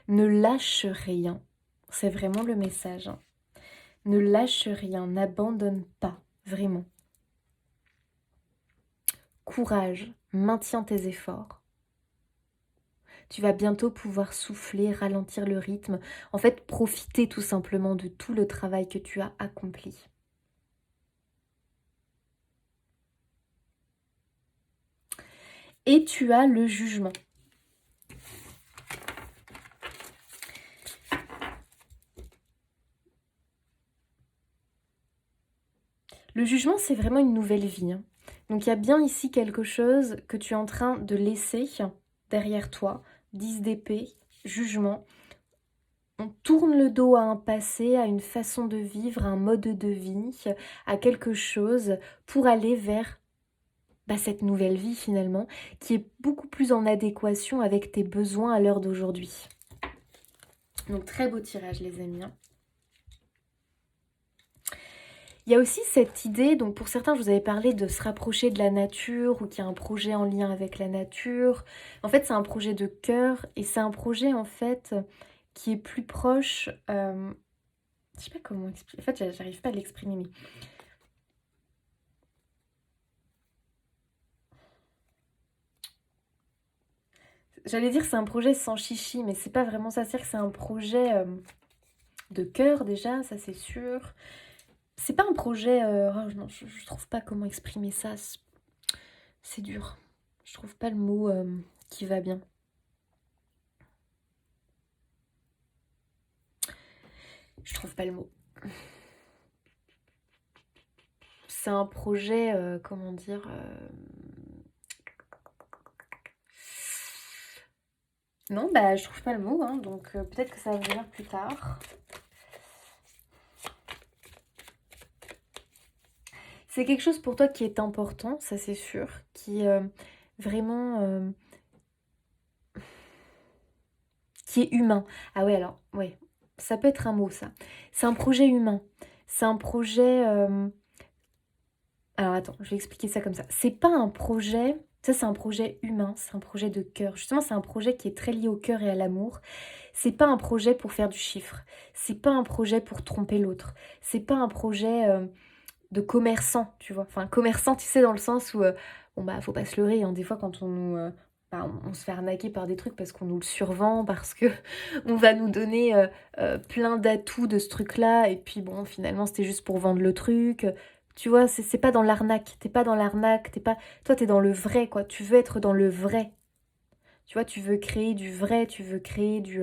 Ne lâche rien. C'est vraiment le message, hein. Ne lâche rien, n'abandonne pas, vraiment. Courage, maintiens tes efforts. Tu vas bientôt pouvoir souffler, ralentir le rythme. En fait, profiter tout simplement de tout le travail que tu as accompli. Et tu as le jugement. Le jugement, c'est vraiment une nouvelle vie, hein. Donc, il y a bien ici quelque chose que tu es en train de laisser derrière toi. 10 d'épée, jugement. On tourne le dos à un passé, à une façon de vivre, à un mode de vie, à quelque chose pour aller vers cette nouvelle vie finalement, qui est beaucoup plus en adéquation avec tes besoins à l'heure d'aujourd'hui. Donc très beau tirage les amis, hein. Il y a aussi cette idée, donc pour certains je vous avais parlé de se rapprocher de la nature ou qu'il y a un projet en lien avec la nature. En fait c'est un projet de cœur et c'est un projet en fait qui est plus proche, je sais pas comment expliquer, en fait j'arrive pas à l'exprimer mais... J'allais dire que c'est un projet sans chichi, mais c'est pas vraiment ça. C'est-à-dire que c'est un projet de cœur déjà, ça c'est sûr. C'est pas un projet... oh, non, je trouve pas comment exprimer ça. C'est dur. Je trouve pas le mot qui va bien. Je trouve pas le mot. C'est un projet, comment dire... Non, bah je trouve pas le mot, hein, donc peut-être que ça va venir plus tard. C'est quelque chose pour toi qui est important, ça c'est sûr, qui vraiment... qui est humain. Ah ouais, alors, ouais, ça peut être un mot, ça. C'est un projet humain. C'est un projet... Alors, attends, je vais expliquer ça comme ça. C'est pas un projet... Ça, c'est un projet humain, c'est un projet de cœur. Justement, c'est un projet qui est très lié au cœur et à l'amour. C'est pas un projet pour faire du chiffre. C'est pas un projet pour tromper l'autre. C'est pas un projet de commerçant, tu vois. Enfin, commerçant, tu sais, dans le sens où... bon, bah, faut pas se leurrer, hein. Des fois, quand on nous... on se fait arnaquer par des trucs parce qu'on nous le survend, parce que on va nous donner plein d'atouts de ce truc-là, et puis bon, finalement, c'était juste pour vendre le truc. Tu vois, c'est pas dans l'arnaque, t'es pas dans l'arnaque, t'es pas... Toi, t'es dans le vrai, quoi. Tu veux être dans le vrai. Tu vois, tu veux créer du vrai, tu veux créer du...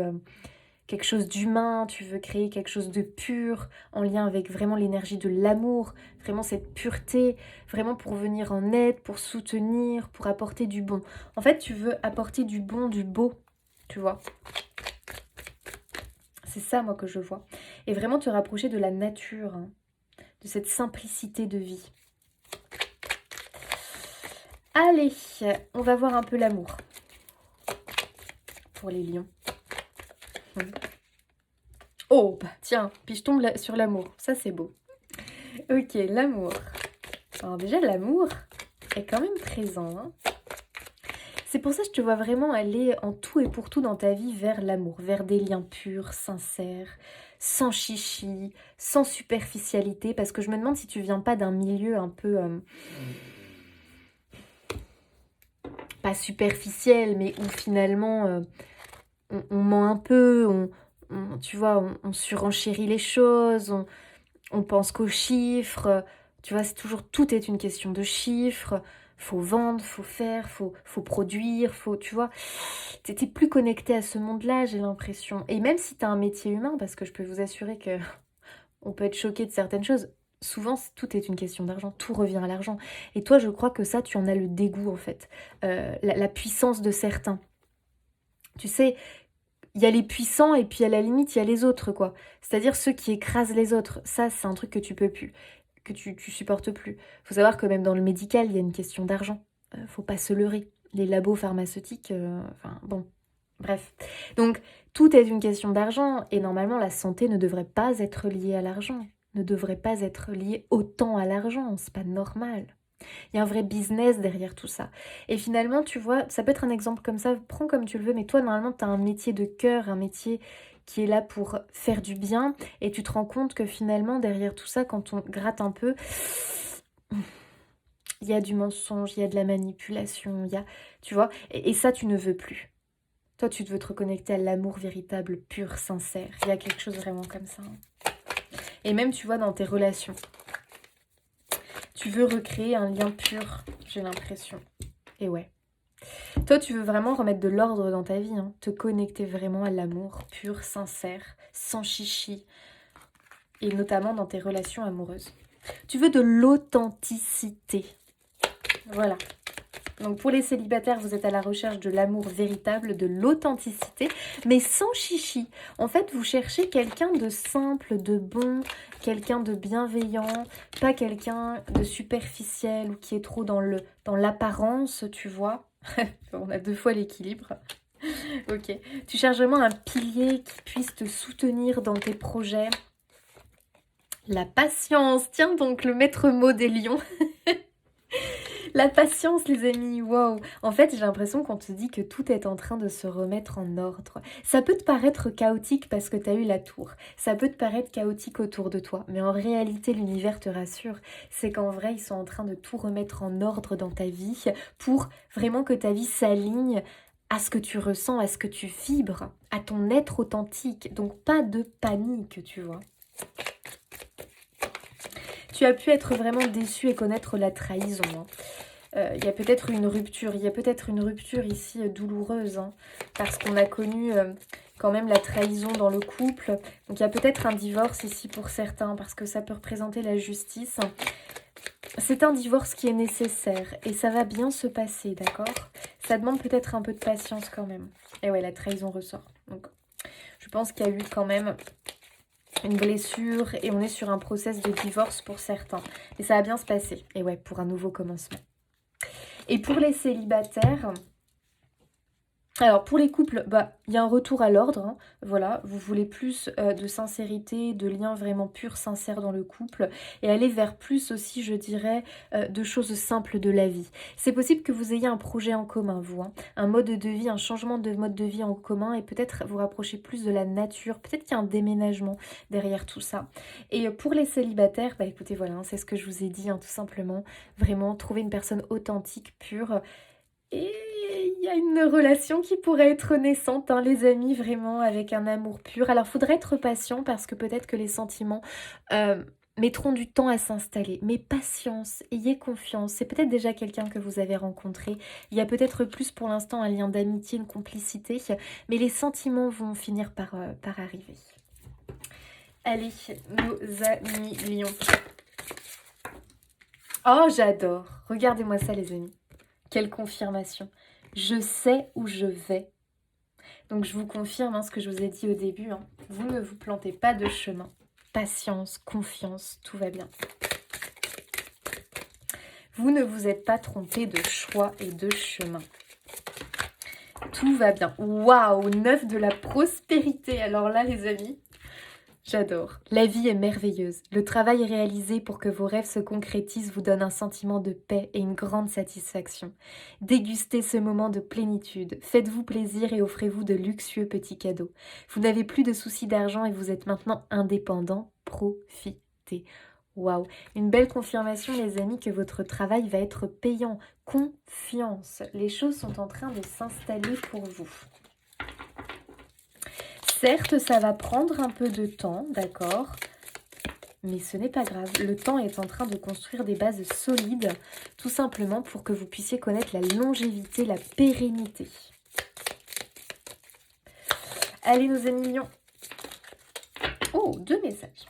quelque chose d'humain, tu veux créer quelque chose de pur, en lien avec vraiment l'énergie de l'amour, vraiment cette pureté, vraiment pour venir en aide, pour soutenir, pour apporter du bon. En fait, tu veux apporter du bon, du beau, tu vois. C'est ça, moi, que je vois. Et vraiment te rapprocher de la nature, hein, de cette simplicité de vie. Allez, on va voir un peu l'amour pour les lions. Oh, bah tiens, puis je tombe sur l'amour. Ça, c'est beau. Ok, l'amour. Alors déjà, l'amour est quand même présent, hein. C'est pour ça que je te vois vraiment aller en tout et pour tout dans ta vie vers l'amour, vers des liens purs, sincères, sans chichi, sans superficialité, parce que je me demande si tu viens pas d'un milieu un peu... pas superficiel, mais où finalement on ment un peu, tu vois, on surenchérit les choses, on pense qu'aux chiffres, tu vois, c'est toujours, tout est une question de chiffres, faut vendre, faut faire, faut produire, tu vois, t'es plus connecté à ce monde-là, j'ai l'impression. Et même si t'as un métier humain, parce que je peux vous assurer que on peut être choqué de certaines choses, souvent, tout est une question d'argent, tout revient à l'argent. Et toi, je crois que ça, tu en as le dégoût, en fait. La puissance de certains. Tu sais, il y a les puissants et puis à la limite, il y a les autres, quoi. C'est-à-dire ceux qui écrasent les autres. Ça, c'est un truc que tu peux plus, que tu supportes plus. Faut savoir que même dans le médical, il y a une question d'argent. Faut pas se leurrer. Les labos pharmaceutiques, enfin, bon, bref. Donc, tout est une question d'argent et normalement, la santé ne devrait pas être liée à l'argent. Ne devrait pas être liée autant à l'argent. C'est pas normal. Il y a un vrai business derrière tout ça. Et finalement, tu vois, ça peut être un exemple comme ça, prends comme tu le veux, mais toi, normalement, tu as un métier de cœur, un métier qui est là pour faire du bien, et tu te rends compte que finalement, derrière tout ça, quand on gratte un peu, il y a du mensonge, il y a de la manipulation, il y a, tu vois, et ça, tu ne veux plus. Toi, tu veux te reconnecter à l'amour véritable, pur, sincère. Il y a quelque chose vraiment comme ça. Et même, tu vois, dans tes relations, tu veux recréer un lien pur, j'ai l'impression. Et ouais. Toi, tu veux vraiment remettre de l'ordre dans ta vie, hein, te connecter vraiment à l'amour pur, sincère, sans chichi, et notamment dans tes relations amoureuses. Tu veux de l'authenticité. Voilà. Donc pour les célibataires, vous êtes à la recherche de l'amour véritable, de l'authenticité, mais sans chichi. En fait, vous cherchez quelqu'un de simple, de bon, quelqu'un de bienveillant, pas quelqu'un de superficiel ou qui est trop dans l'apparence, tu vois. On a 2 fois l'équilibre. Ok. Tu cherches vraiment un pilier qui puisse te soutenir dans tes projets. La patience. Tiens donc le maître mot des lions. La patience, les amis, wow. En fait, j'ai l'impression qu'on te dit que tout est en train de se remettre en ordre. Ça peut te paraître chaotique parce que tu as eu la tour. Ça peut te paraître chaotique autour de toi. Mais en réalité, l'univers te rassure. C'est qu'en vrai, ils sont en train de tout remettre en ordre dans ta vie pour vraiment que ta vie s'aligne à ce que tu ressens, à ce que tu vibres, à ton être authentique. Donc, pas de panique, tu vois. Tu as pu être vraiment déçu et connaître la trahison. Il y a peut-être une rupture. Il y a peut-être une rupture ici douloureuse. Parce qu'on a connu quand même la trahison dans le couple. Donc il y a peut-être un divorce ici pour certains. Parce que ça peut représenter la justice. C'est un divorce qui est nécessaire. Et ça va bien se passer, d'accord? Ça demande peut-être un peu de patience quand même. Et ouais, la trahison ressort. Donc je pense qu'il y a eu quand même une blessure et on est sur un process de divorce pour certains. Mais ça va bien se passer. Et ouais, pour un nouveau commencement. Et pour les célibataires, alors pour les couples, il y a un retour à l'ordre. Hein. Voilà, vous voulez plus de sincérité, de liens vraiment purs, sincères dans le couple. Et aller vers plus aussi, je dirais, de choses simples de la vie. C'est possible que vous ayez un projet en commun, vous. Hein, un mode de vie, un changement de mode de vie en commun. Et peut-être vous rapprocher plus de la nature. Peut-être qu'il y a un déménagement derrière tout ça. Et pour les célibataires, écoutez, voilà, hein, c'est ce que je vous ai dit, hein, tout simplement. Vraiment, trouver une personne authentique, pure. Et il y a une relation qui pourrait être naissante, hein, les amis, vraiment, avec un amour pur. Alors, faudrait être patient parce que peut-être que les sentiments mettront du temps à s'installer. Mais patience, ayez confiance. C'est peut-être déjà quelqu'un que vous avez rencontré. Il y a peut-être plus pour l'instant un lien d'amitié, une complicité. Mais les sentiments vont finir par arriver. Allez, nos amis lions. Oh, j'adore. Regardez-moi ça, les amis. Quelle confirmation. Je sais où je vais. Donc je vous confirme ce que je vous ai dit au début. Vous ne vous plantez pas de chemin. Patience, confiance, tout va bien. Vous ne vous êtes pas trompé de choix et de chemin. Tout va bien. Waouh, 9 de la prospérité. Alors là, les amis, j'adore. La vie est merveilleuse. Le travail réalisé pour que vos rêves se concrétisent vous donne un sentiment de paix et une grande satisfaction. Dégustez ce moment de plénitude. Faites-vous plaisir et offrez-vous de luxueux petits cadeaux. Vous n'avez plus de soucis d'argent et vous êtes maintenant indépendant. Profitez. Waouh, une belle confirmation les amis que votre travail va être payant. Confiance. Les choses sont en train de s'installer pour vous. Certes, ça va prendre un peu de temps, d'accord, mais ce n'est pas grave. Le temps est en train de construire des bases solides, tout simplement pour que vous puissiez connaître la longévité, la pérennité. Allez, nos amis lions. Oh, 2 messages.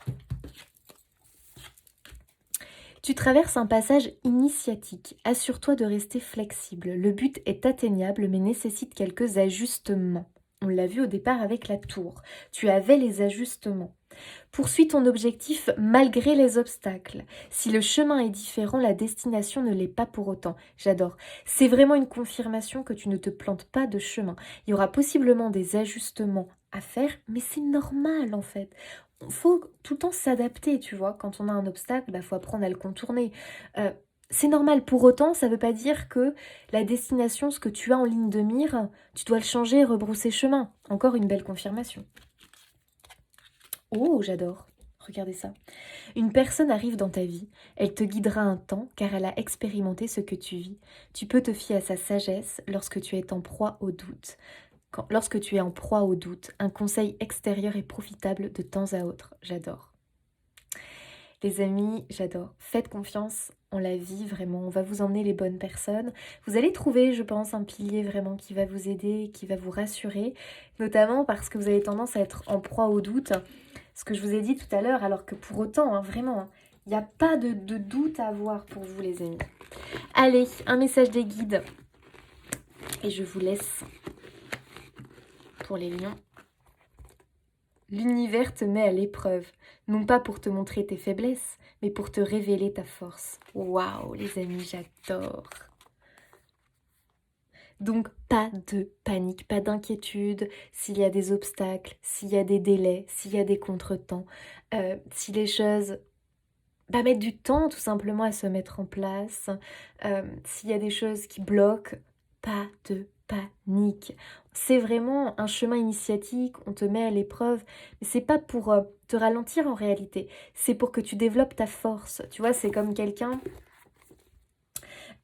Tu traverses un passage initiatique. Assure-toi de rester flexible. Le but est atteignable mais nécessite quelques ajustements. On l'a vu au départ avec la tour. Tu avais les ajustements. Poursuis ton objectif malgré les obstacles. Si le chemin est différent, la destination ne l'est pas pour autant. J'adore. C'est vraiment une confirmation que tu ne te plantes pas de chemin. Il y aura possiblement des ajustements à faire, mais c'est normal en fait. Il faut tout le temps s'adapter, tu vois. Quand on a un obstacle, faut apprendre à le contourner. C'est normal. Pour autant, ça ne veut pas dire que la destination, ce que tu as en ligne de mire, tu dois le changer et rebrousser chemin. Encore une belle confirmation. Oh, j'adore. Regardez ça. Une personne arrive dans ta vie. Elle te guidera un temps car elle a expérimenté ce que tu vis. Tu peux te fier à sa sagesse lorsque tu es en proie au doute. Lorsque tu es en proie au doute, un conseil extérieur est profitable de temps à autre. J'adore. Les amis, j'adore. Faites confiance en la vie, vraiment. On va vous emmener les bonnes personnes. Vous allez trouver, je pense, un pilier vraiment qui va vous aider, qui va vous rassurer, notamment parce que vous avez tendance à être en proie au doute. Ce que je vous ai dit tout à l'heure, alors que pour autant, vraiment, il n'y a pas de doute à avoir pour vous, les amis. Allez, un message des guides. Et je vous laisse pour les lions. L'univers te met à l'épreuve, non pas pour te montrer tes faiblesses, mais pour te révéler ta force. Waouh, les amis, j'adore. Donc, pas de panique, pas d'inquiétude s'il y a des obstacles, s'il y a des délais, s'il y a des contretemps, si les choses mettent du temps tout simplement à se mettre en place, s'il y a des choses qui bloquent, pas de panique. C'est vraiment un chemin initiatique, on te met à l'épreuve, mais c'est pas pour te ralentir en réalité, c'est pour que tu développes ta force. Tu vois, c'est comme quelqu'un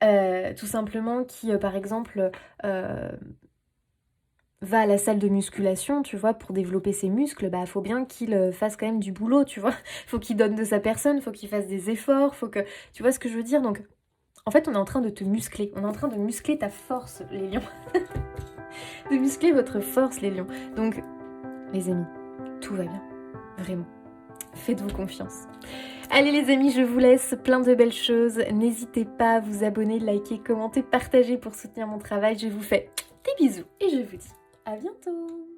tout simplement qui, par exemple, va à la salle de musculation, tu vois, pour développer ses muscles, faut bien qu'il fasse quand même du boulot, tu vois. Faut qu'il donne de sa personne, faut qu'il fasse des efforts, faut que... Tu vois ce que je veux dire? Donc, en fait, on est en train de te muscler. On est en train de muscler ta force, les lions. De muscler votre force, les lions. Donc, les amis, tout va bien. Vraiment. Faites-vous confiance. Allez les amis, je vous laisse plein de belles choses. N'hésitez pas à vous abonner, liker, commenter, partager pour soutenir mon travail. Je vous fais des bisous et je vous dis à bientôt.